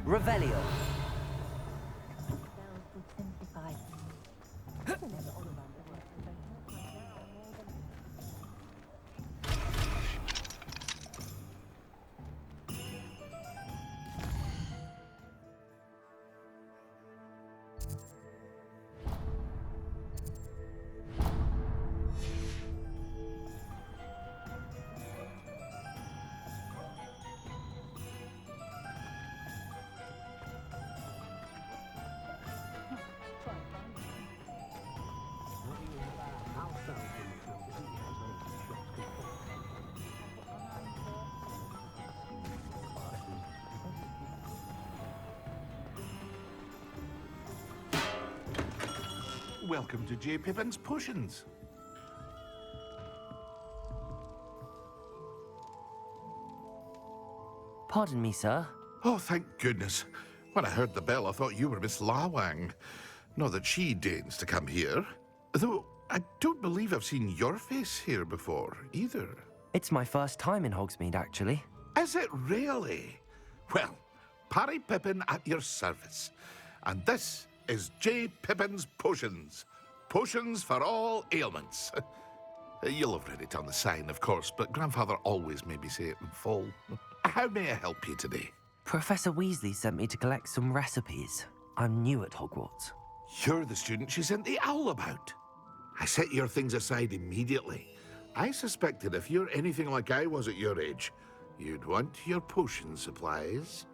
Revelio. Welcome to J. Pippin's Potions. Pardon me, sir. Oh, thank goodness. When I heard the bell, I thought you were Miss Lawang. Not that she deigns to come here. Though, I don't believe I've seen your face here before, either. It's my first time in Hogsmeade, actually. Is it really? Well, Parry Pippin at your service. And this is J. Pippin's Potions. Potions for all ailments. You'll have read it on the sign, of course, but Grandfather always made me say it in full. How may I help you today? Professor Weasley sent me to collect some recipes. I'm new at Hogwarts. You're the student she sent the owl about. I set your things aside immediately. I suspected if you're anything like I was at your age, you'd want your potion supplies.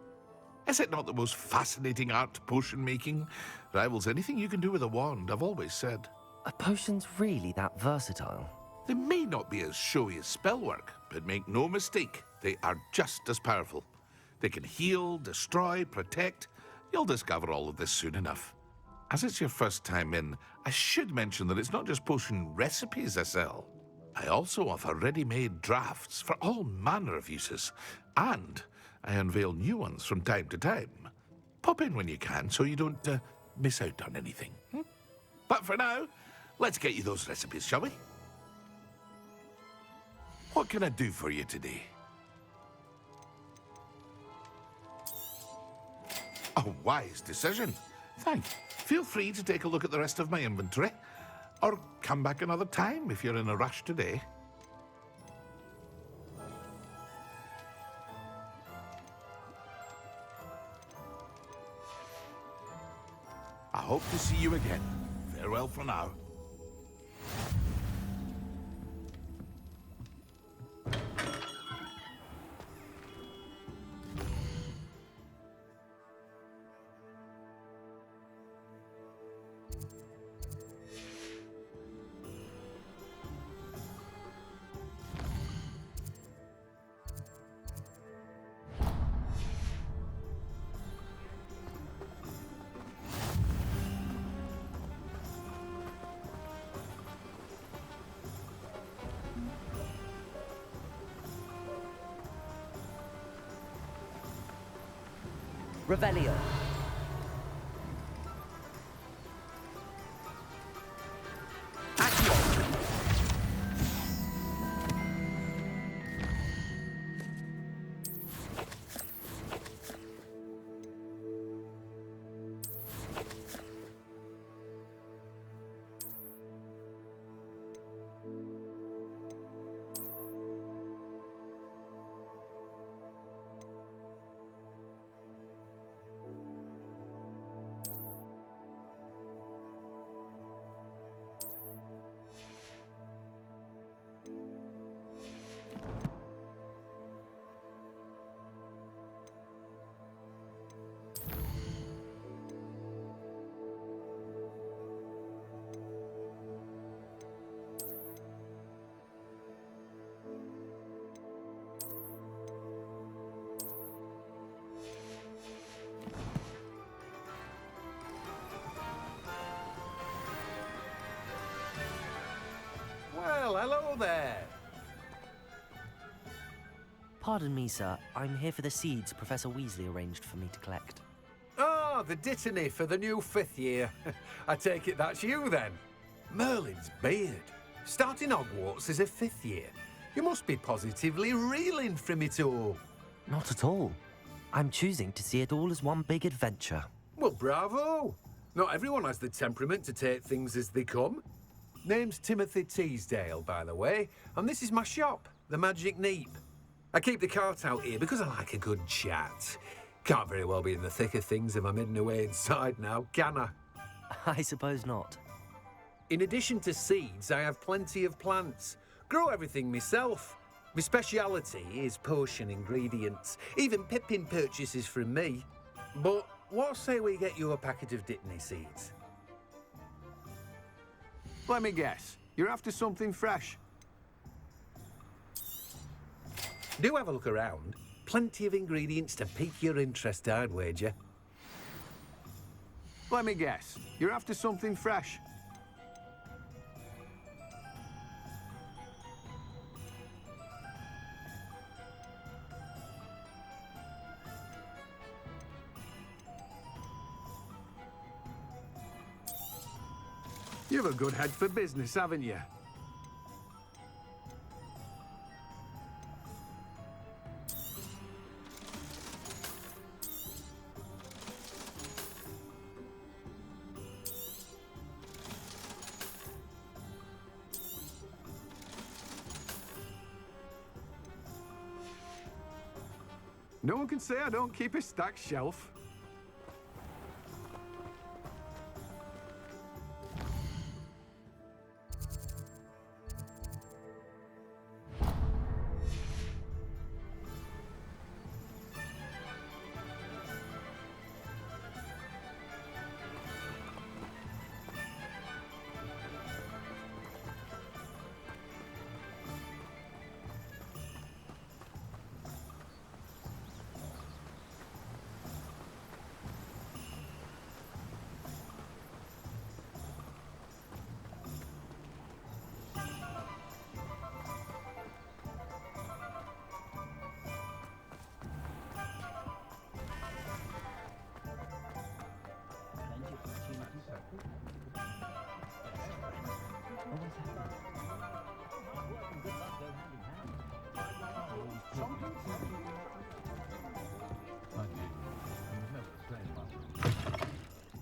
Is it not the most fascinating art, potion making? Rivals anything you can do with a wand, I've always said. Are potions really that versatile? They may not be as showy as spellwork, but make no mistake, they are just as powerful. They can heal, destroy, protect. You'll discover all of this soon enough. As it's your first time in, I should mention that it's not just potion recipes I sell. I also offer ready-made drafts for all manner of uses, and I unveil new ones from time to time. Pop in when you can so you don't miss out on anything. But for now, let's get you those recipes, shall we? What can I do for you today? A wise decision. Thanks. Feel free to take a look at the rest of my inventory, or come back another time if you're in a rush today. I hope to see you again. Farewell for now. Revelio. Well, hello there. Pardon me, sir. I'm here for the seeds Professor Weasley arranged for me to collect. Oh, the dittany for the new 5th year. I take it that's you then. Merlin's beard. Starting Hogwarts as a 5th year. You must be positively reeling from it all. Not at all. I'm choosing to see it all as one big adventure. Well, bravo! Not everyone has the temperament to take things as they come. Name's Timothy Teasdale, by the way, and this is my shop, the Magic Neep. I keep the cart out here because I like a good chat. Can't very well be in the thick of things if I'm hidden away inside now, can I? I suppose not. In addition to seeds, I have plenty of plants. Grow everything myself. My speciality is potion ingredients. Even Pippin purchases from me. But what say we get you a packet of Dittany seeds? Let me guess. You're after something fresh. Do have a look around. Plenty of ingredients to pique your interest, I'd wager. Let me guess. You're after something fresh. You've a good head for business, haven't you? No one can say I don't keep a stacked shelf.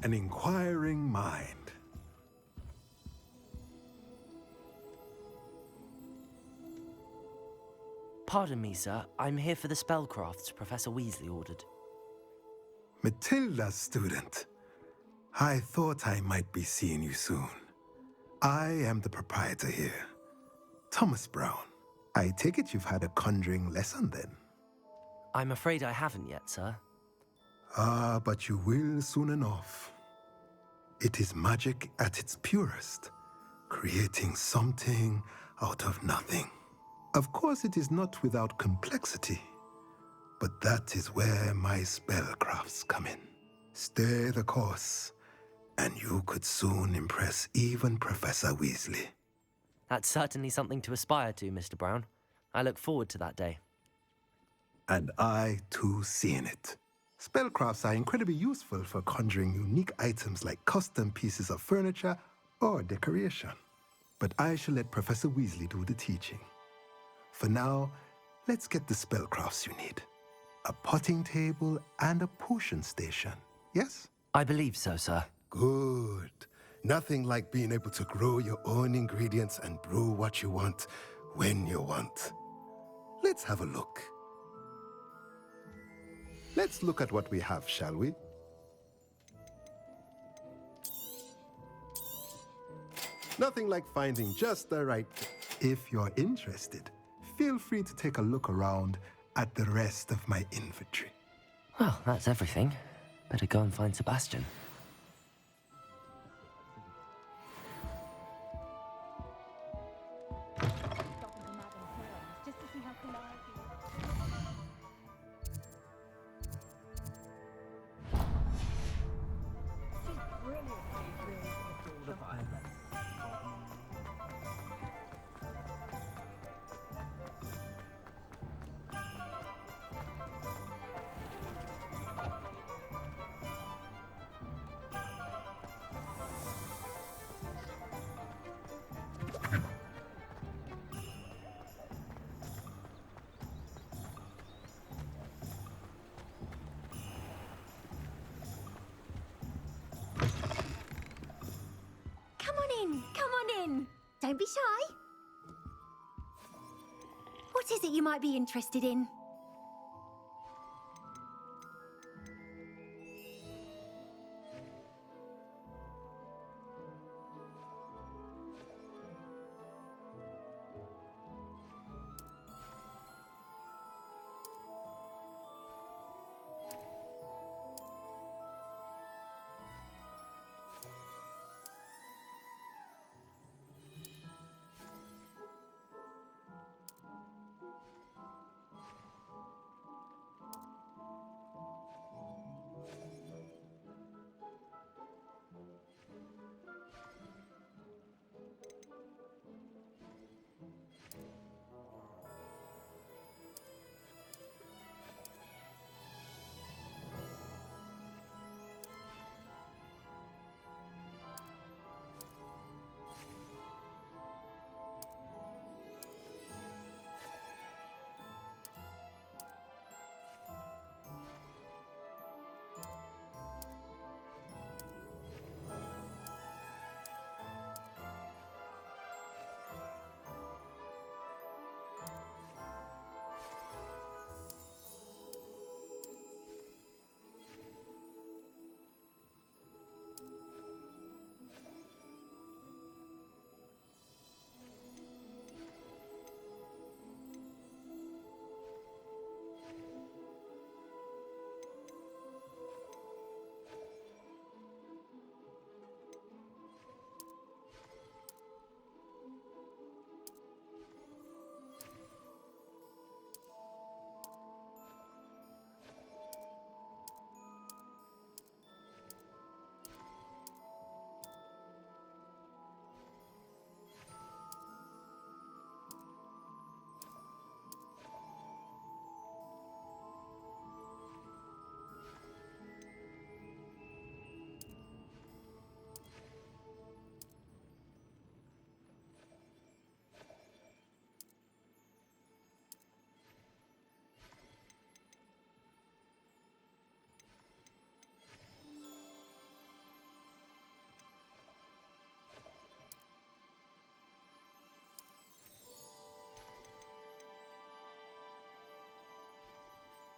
An inquiring mind. Pardon me, sir. I'm here for the spellcrafts Professor Weasley ordered. Matilda's student. I thought I might be seeing you soon. I am the proprietor here, Thomas Brown. I take it you've had a conjuring lesson then? I'm afraid I haven't yet, sir. Ah, but you will soon enough. It is magic at its purest, creating something out of nothing. Of course, it is not without complexity, but that is where my spellcrafts come in. Stay the course, and you could soon impress even Professor Weasley. That's certainly something to aspire to, Mr. Brown. I look forward to that day. And I, too, see in it. Spellcrafts are incredibly useful for conjuring unique items like custom pieces of furniture or decoration. But I shall let Professor Weasley do the teaching. For now, let's get the spellcrafts you need. A potting table and a potion station, yes? I believe so, sir. Good. Nothing like being able to grow your own ingredients and brew what you want when you want. Let's have a look. Let's look at what we have, shall we? Nothing like finding just the right... If you're interested, feel free to take a look around at the rest of my inventory. Well, that's everything. Better go and find Sebastian. Don't be shy. What is it you might be interested in?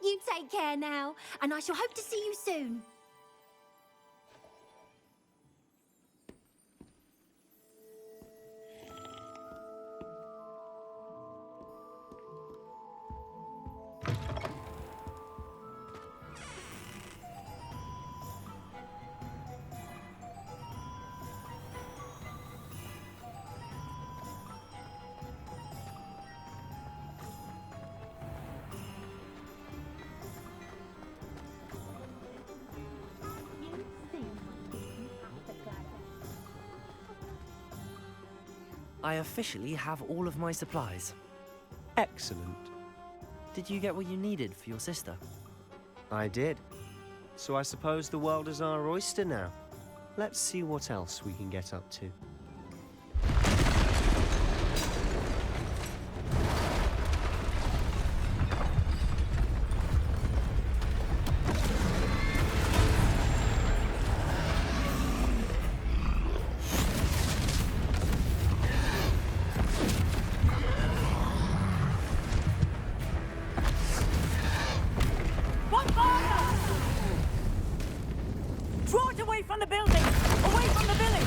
You take care now, and I shall hope to see you soon. I officially have all of my supplies. Excellent. Did you get what you needed for your sister? I did. So I suppose the world is our oyster now. Let's see what else we can get up to. Draw it away from the building! Away from the village!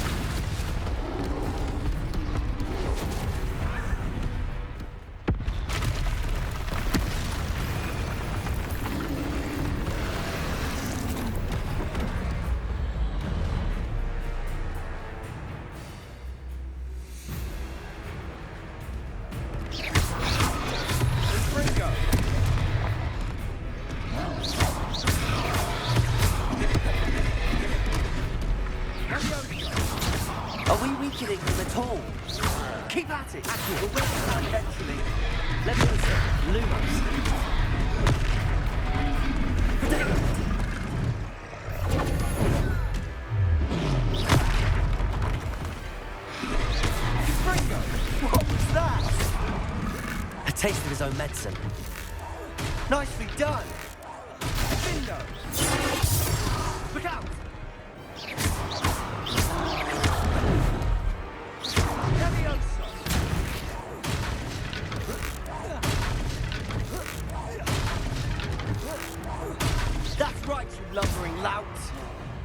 Are we weakening them at all? Keep at it! Actually, we'll win that eventually. Let me Lumos. What was that? A taste of his own medicine. Nicely done! Bingo! Look out! Leviosa!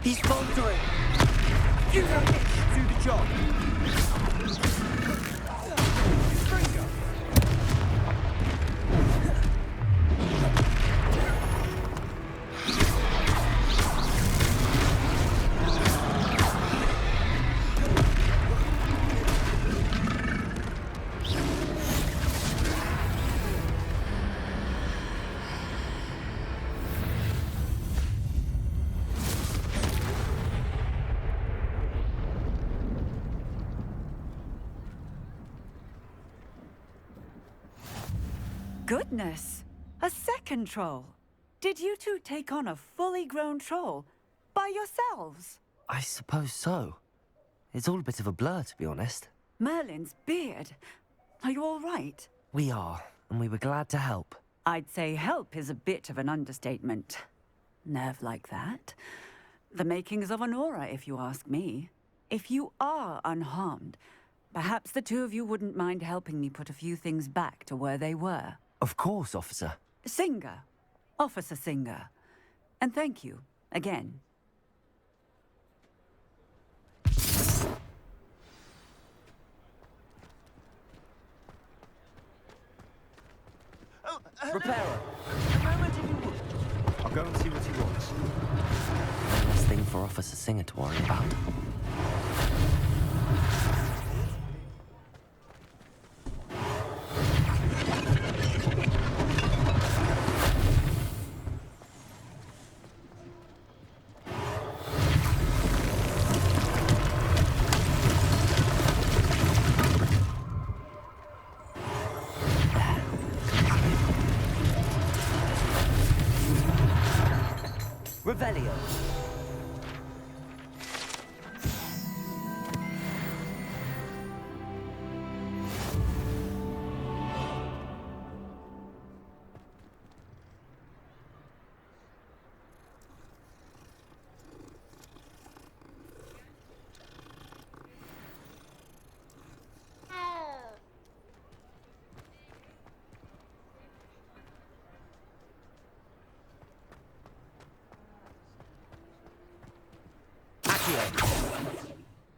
He's faltering! You don't get to do the job! Goodness! A second troll! Did you two take on a fully grown troll by yourselves? I suppose so. It's all a bit of a blur, to be honest. Merlin's beard. Are you all right? We are, and we were glad to help. I'd say help is a bit of an understatement. Nerve like that. The makings of an aura, if you ask me. If you are unharmed, perhaps the two of you wouldn't mind helping me put a few things back to where they were. Of course, officer. Singer. Officer Singer. And thank you, again. Repairer, a moment if you would. I'll go and see what he wants. One less thing for Officer Singer to worry about. Revelio.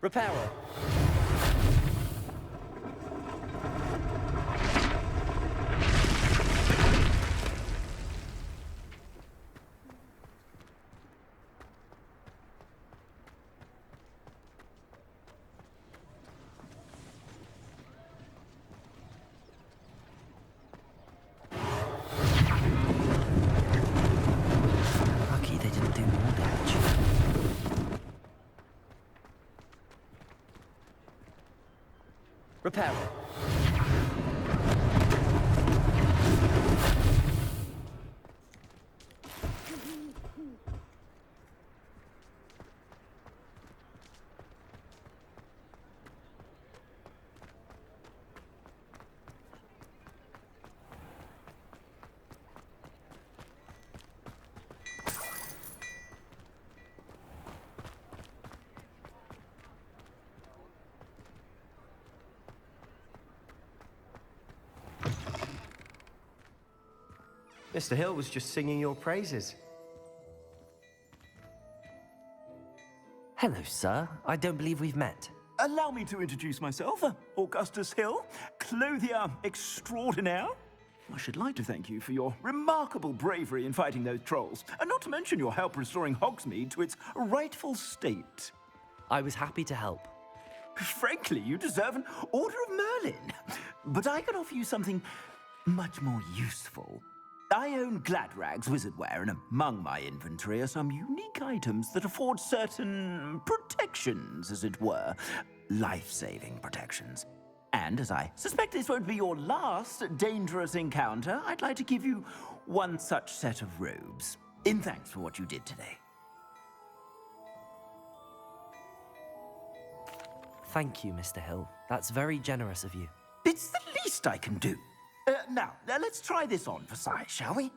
Repairer. Lucky they didn't do more damage. Repairer. Mr. Hill was just singing your praises. Hello, sir. I don't believe we've met. Allow me to introduce myself, Augustus Hill, clothier extraordinaire. I should like to thank you for your remarkable bravery in fighting those trolls, and not to mention your help restoring Hogsmeade to its rightful state. I was happy to help. Frankly, you deserve an Order of Merlin. But I can offer you something much more useful. I own Gladrag's wizardware, and among my inventory are some unique items that afford certain protections, as it were. Life-saving protections. And as I suspect this won't be your last dangerous encounter, I'd like to give you one such set of robes, in thanks for what you did today. Thank you, Mr. Hill. That's very generous of you. It's the least I can do. Now, let's try this on for size, shall we?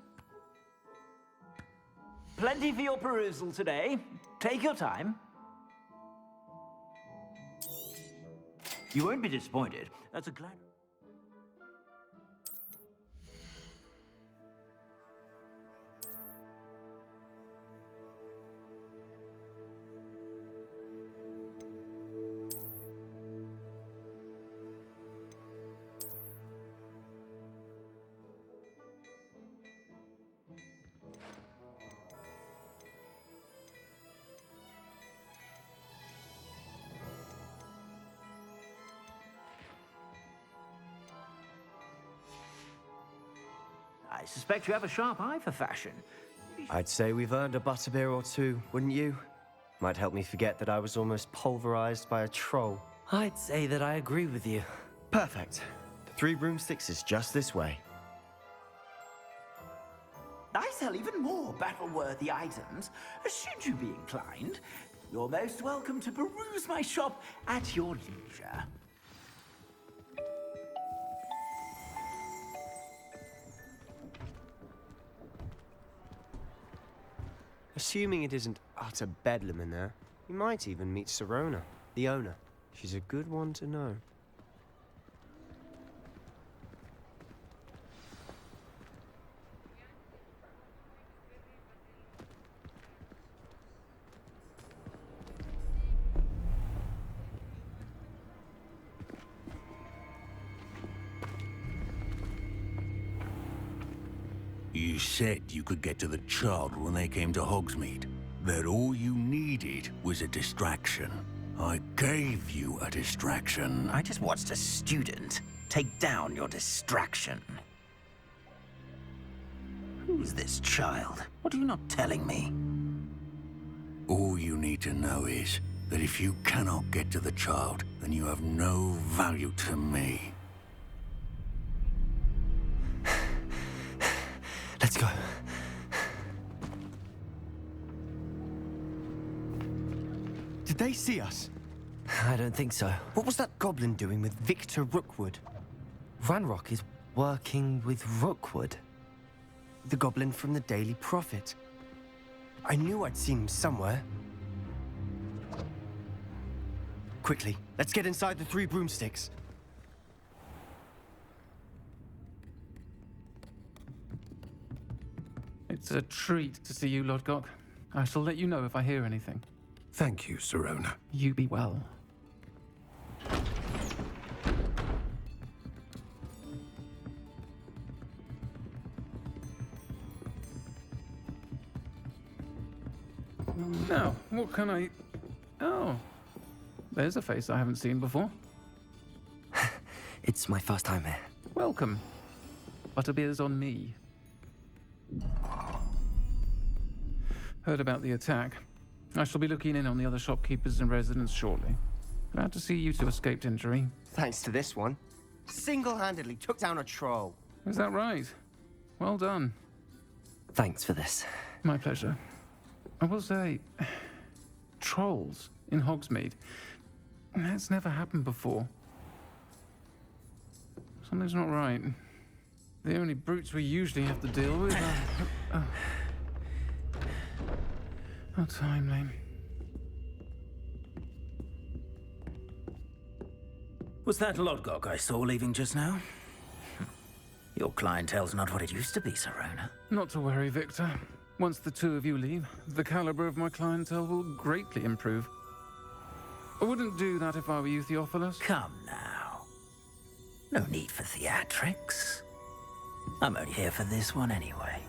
Plenty for your perusal today. Take your time. You won't be disappointed. That's a glad... suspect you have a sharp eye for fashion. I'd say we've earned a butterbeer or two, wouldn't you? Might help me forget that I was almost pulverized by a troll. I'd say that I agree with you. Perfect. The Three Broomsticks is just this way. I sell even more battle-worthy items. Should you be inclined, you're most welcome to peruse my shop at your leisure. Assuming it isn't utter bedlam in there, you might even meet Sirona, the owner. She's a good one to know. You said you could get to the child when they came to Hogsmeade. That all you needed was a distraction. I gave you a distraction. I just watched a student take down your distraction. Who's this child? What are you not telling me? All you need to know is that if you cannot get to the child, then you have no value to me. Let's go. Did they see us? I don't think so. What was that goblin doing with Victor Rookwood? Ranrock is working with Rookwood. The goblin from the Daily Prophet. I knew I'd seen him somewhere. Quickly, let's get inside the Three Broomsticks. It's a treat to see you, Lodgok. I shall let you know if I hear anything. Thank you, Sirona. You be well. Now, what can I... Oh, there's a face I haven't seen before. It's my first time here. Welcome. Butterbeer's on me. Heard about the attack. I shall be looking in on the other shopkeepers and residents shortly. Glad to see you two escaped injury. Thanks to this one. Single-handedly took down a troll. Is that right? Well done. Thanks for this. My pleasure. I will say, trolls in Hogsmeade. That's never happened before. Something's not right. The only brutes we usually have to deal with are... How timely. Was that Lodgok I saw leaving just now? Your clientele's not what it used to be, Sirona. Not to worry, Victor. Once the two of you leave, the caliber of my clientele will greatly improve. I wouldn't do that if I were you, Theophilus. Come now. No need for theatrics. I'm only here for this one anyway.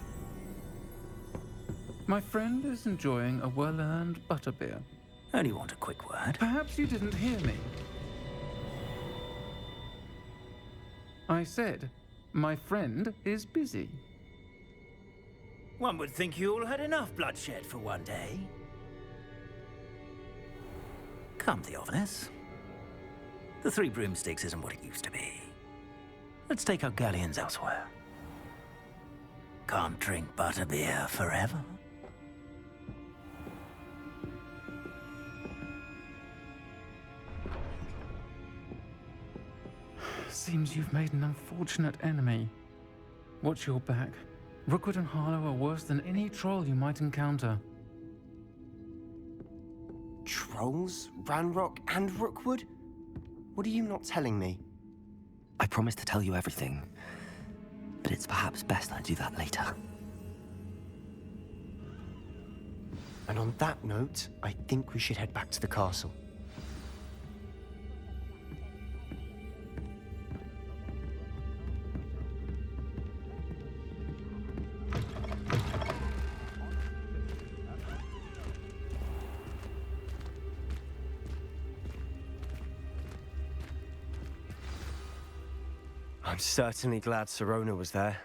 My friend is enjoying a well-earned butterbeer. Only want a quick word. Perhaps you didn't hear me. I said, my friend is busy. One would think you all had enough bloodshed for one day. Come, Theophilus. The Three Broomsticks isn't what it used to be. Let's take our galleons elsewhere. Can't drink butterbeer forever. Seems you've made an unfortunate enemy. Watch your back. Rookwood and Harlow are worse than any troll you might encounter. Trolls, Ranrock, and Rookwood? What are you not telling me? I promise to tell you everything, but it's perhaps best I do that later. And on that note, I think we should head back to the castle. I'm certainly glad Sirona was there.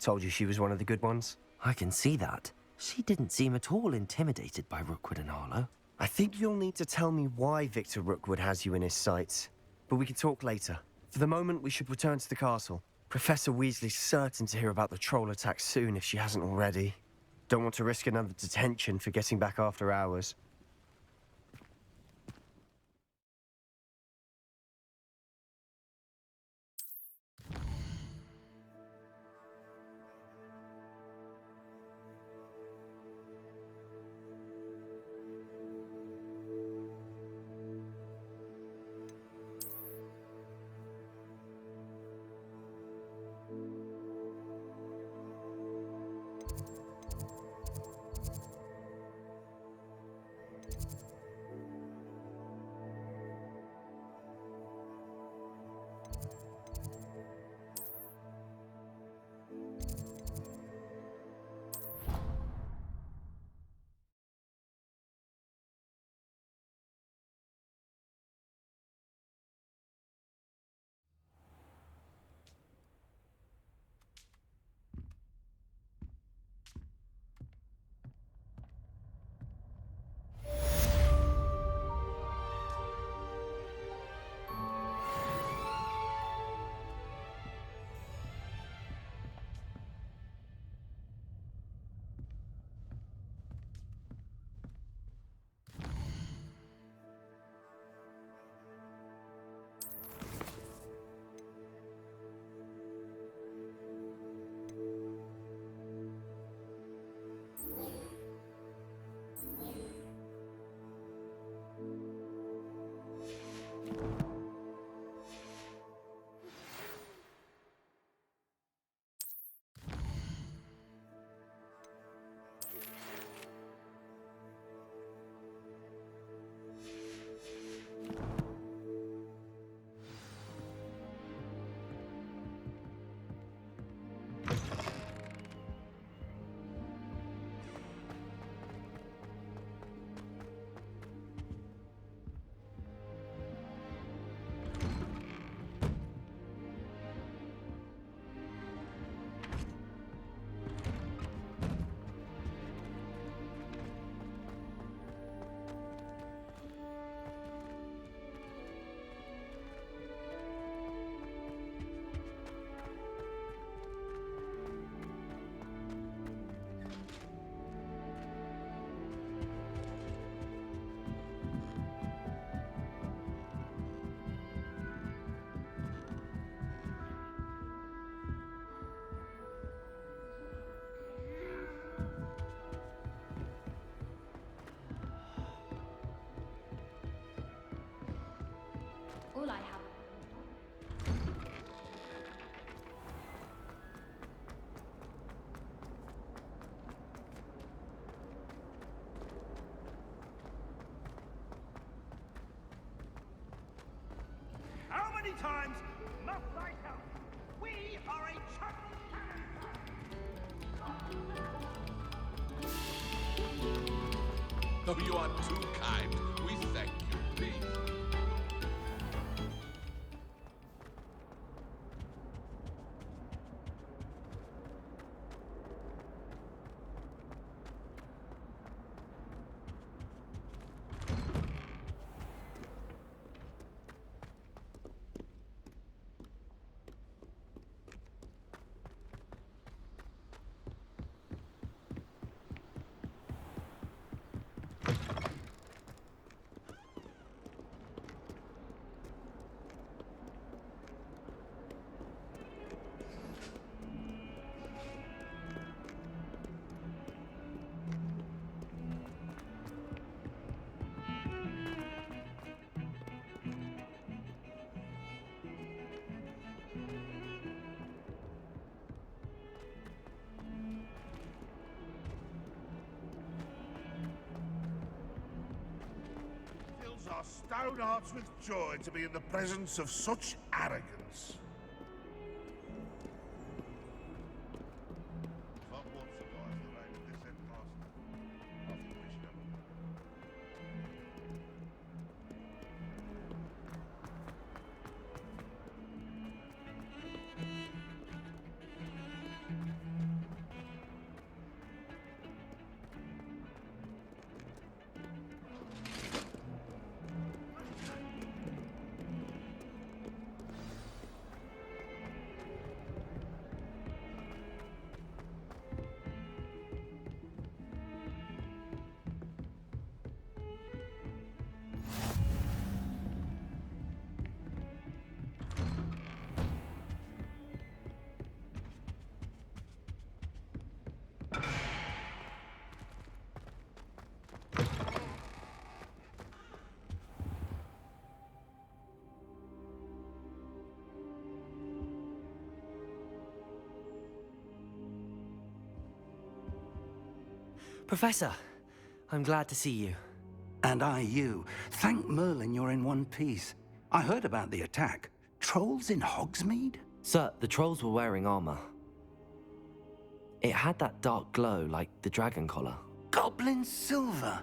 Told you she was one of the good ones. I can see that. She didn't seem at all intimidated by Rookwood and Harlow. I think you'll need to tell me why Victor Rookwood has you in his sights. But we can talk later. For the moment, we should return to the castle. Professor Weasley's certain to hear about the troll attack soon if she hasn't already. Don't want to risk another detention for getting back after hours. All I have. How many times must I tell you? We are a channel Oh, you are too kind. We thank you, please. fills our stout hearts with joy to be in the presence of such arrogance. Hogwarts survives the reign of this headmaster. I think we should have a Professor, I'm glad to see you. And I you. Thank Merlin you're in one piece. I heard about the attack. Trolls in Hogsmeade? Sir, the trolls were wearing armor. It had that dark glow like the dragon collar. Goblin silver.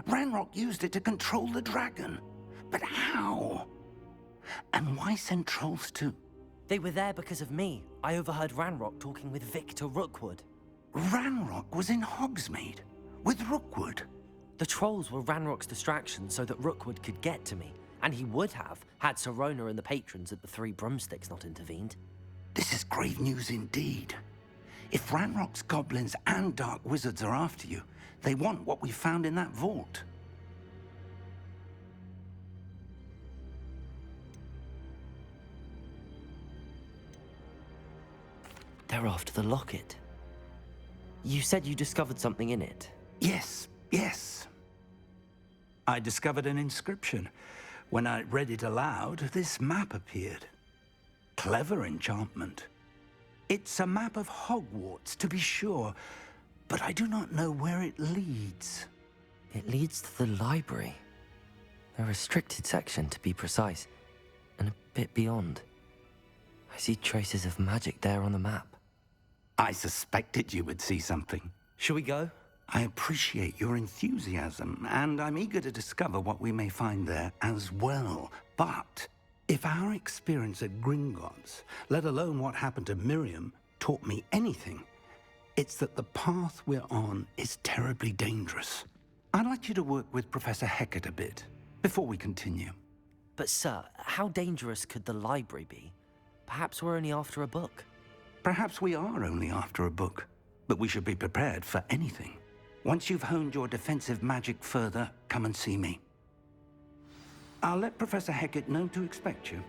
Ranrock used it to control the dragon. But how? And why send trolls too? They were there because of me. I overheard Ranrock talking with Victor Rookwood. Ranrock was in Hogsmeade? With Rookwood? The trolls were Ranrock's distraction so that Rookwood could get to me. And he would have, had Sirona and the patrons at the Three Broomsticks not intervened. This is grave news indeed. If Ranrock's goblins and dark wizards are after you, they want what we found in that vault. They're after the locket. You said you discovered something in it. Yes, yes. I discovered an inscription. When I read it aloud, this map appeared. Clever enchantment. It's a map of Hogwarts, to be sure, but I do not know where it leads. It leads to the library. A restricted section, to be precise, and a bit beyond. I see traces of magic there on the map. I suspected you would see something. Shall we go? I appreciate your enthusiasm, and I'm eager to discover what we may find there as well. But if our experience at Gringotts, let alone what happened to Miriam, taught me anything, it's that the path we're on is terribly dangerous. I'd like you to work with Professor Hecat a bit before we continue. But sir, how dangerous could the library be? Perhaps we're only after a book. Perhaps we are only after a book, but we should be prepared for anything. Once you've honed your defensive magic further, come and see me. I'll let Professor Hecat know to expect you.